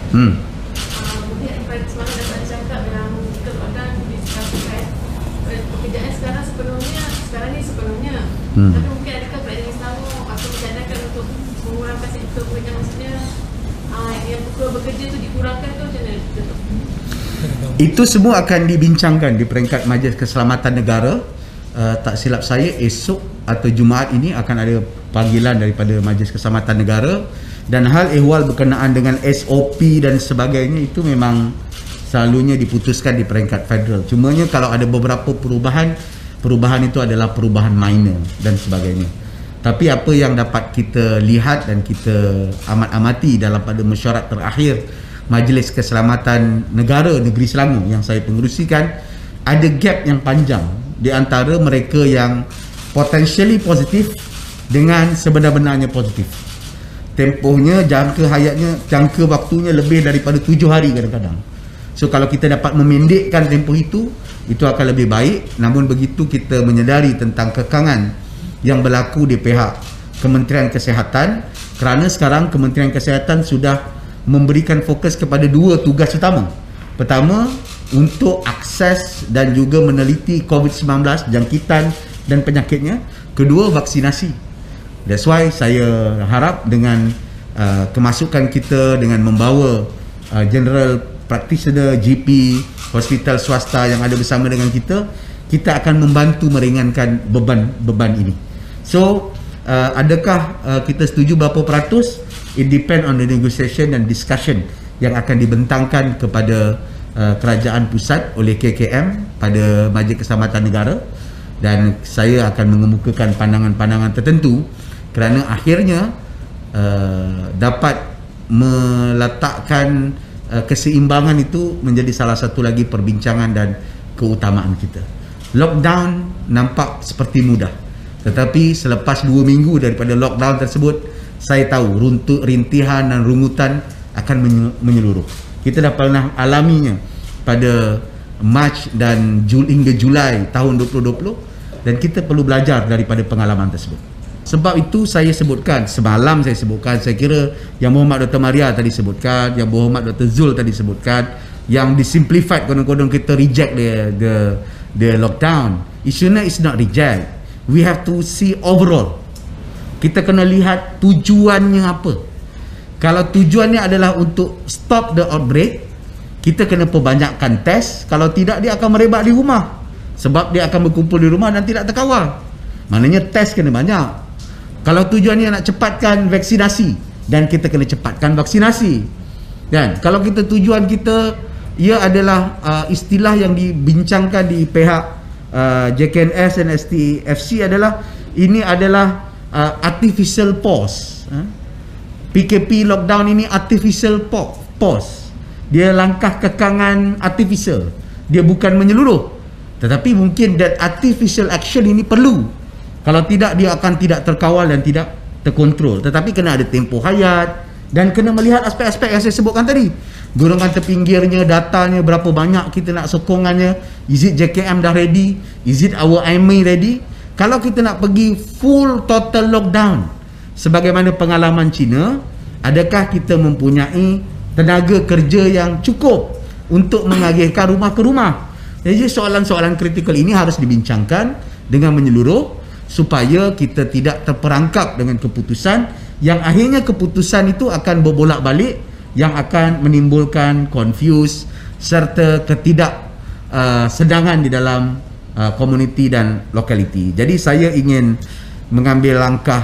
Mungkin semalam dapat cakap yang kita lockdown disebabkan pekerjaan sekarang ni sepenuhnya. Tapi mungkin adakah kerajaan Selangor atau mencadangkan untuk mengurangkan sektor pekerjaan, maksudnya yang pukul bekerja tu dikurangkan tu macam mana? Itu semua akan dibincangkan di peringkat Majlis Keselamatan Negara. Tak silap saya esok atau Jumaat ini akan ada panggilan daripada Majlis Keselamatan Negara, dan hal ehwal berkenaan dengan SOP dan sebagainya itu memang selalunya diputuskan di peringkat federal. Cumanya kalau ada beberapa perubahan itu adalah perubahan minor dan sebagainya. Tapi apa yang dapat kita lihat dan kita amati dalam pada mesyuarat terakhir Majlis Keselamatan Negara Negeri Selangor yang saya pengerusikan, ada gap yang panjang di antara mereka yang potentially positif dengan sebenar-benarnya positif. Tempohnya, jangka waktunya lebih daripada 7 hari kadang-kadang. So kalau kita dapat memendekkan tempoh itu akan lebih baik. Namun begitu, kita menyedari tentang kekangan yang berlaku di pihak Kementerian Kesihatan, kerana sekarang Kementerian Kesihatan sudah memberikan fokus kepada 2 tugas utama. Pertama, untuk akses dan juga meneliti COVID-19, jangkitan dan penyakitnya. Kedua, vaksinasi. That's why saya harap dengan kemasukan kita dengan membawa general practitioner, GP, hospital swasta yang ada bersama dengan kita akan membantu meringankan beban ini. So, adakah kita setuju berapa peratus? It depend on the negotiation dan discussion yang akan dibentangkan kepada kerajaan pusat oleh KKM pada Majlis Keselamatan Negara, dan saya akan mengemukakan pandangan-pandangan tertentu kerana akhirnya dapat meletakkan keseimbangan itu menjadi salah satu lagi perbincangan dan keutamaan kita. Lockdown nampak seperti mudah, tetapi selepas 2 minggu daripada lockdown tersebut, saya tahu rintihan dan rungutan akan menyeluruh. Kita dah pernah alaminya pada Mac dan hingga Julai tahun 2020, dan kita perlu belajar daripada pengalaman tersebut. Sebab itu saya sebutkan, semalam saya sebutkan, saya kira yang Muhammad Dr. Maria tadi sebutkan, yang Muhammad Dr. Zul tadi sebutkan, yang disimplified, kadang-kadang kita reject the lockdown. Isunya is not reject. We have to see overall. Kita kena lihat tujuannya apa. Kalau tujuannya adalah untuk stop the outbreak, kita kena perbanyakkan test. Kalau tidak, dia akan merebak di rumah. Sebab dia akan berkumpul di rumah dan tidak terkawal. Maknanya test kena banyak. Kalau tujuannya nak cepatkan vaksinasi, dan kita kena cepatkan vaksinasi. Dan kalau tujuan kita, ia adalah istilah yang dibincangkan di pihak JKNS dan STFC adalah, ini adalah artificial pause. PKP lockdown ini artificial pause. Dia langkah kekangan artificial. Dia bukan menyeluruh. Tetapi mungkin that artificial action ini perlu. Kalau tidak, dia akan tidak terkawal dan tidak terkontrol. Tetapi kena ada tempoh hayat, dan kena melihat aspek-aspek yang saya sebutkan tadi. Golongan terpinggirnya, datanya, berapa banyak kita nak sokongannya. Is it JKM dah ready? Is it our IMEI ready? Kalau kita nak pergi full total lockdown sebagaimana pengalaman China, adakah kita mempunyai tenaga kerja yang cukup untuk mengagihkan rumah ke rumah? Jadi soalan-soalan kritikal ini harus dibincangkan dengan menyeluruh, supaya kita tidak terperangkap dengan keputusan yang akhirnya keputusan itu akan berbolak-balik, yang akan menimbulkan confuse serta ketidaksedangan di dalam komuniti dan lokaliti. Jadi saya ingin mengambil langkah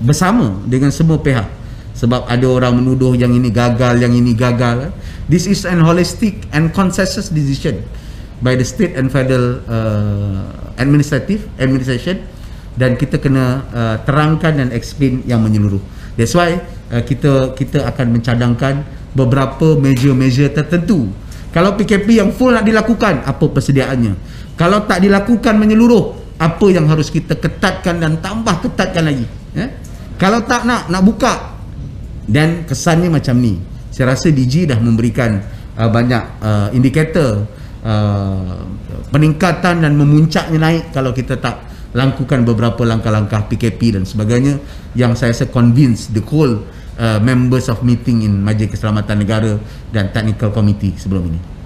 bersama dengan semua pihak, sebab ada orang menuduh yang ini gagal, yang ini gagal. This is an holistic and consensus decision by the state and federal administration, dan kita kena terangkan dan explain yang menyeluruh. That's why kita akan mencadangkan beberapa measure-measure tertentu. Kalau PKP yang full nak dilakukan, apa persediaannya? Kalau tak dilakukan menyeluruh, apa yang harus kita ketatkan dan tambah ketatkan lagi? Kalau tak nak buka, dan kesannya macam ni. Saya rasa DG dah memberikan banyak indikator peningkatan dan memuncaknya naik kalau kita tak lakukan beberapa langkah-langkah PKP dan sebagainya yang saya rasa convince the whole members of meeting in Majlis Keselamatan Negara dan Technical Committee sebelum ini.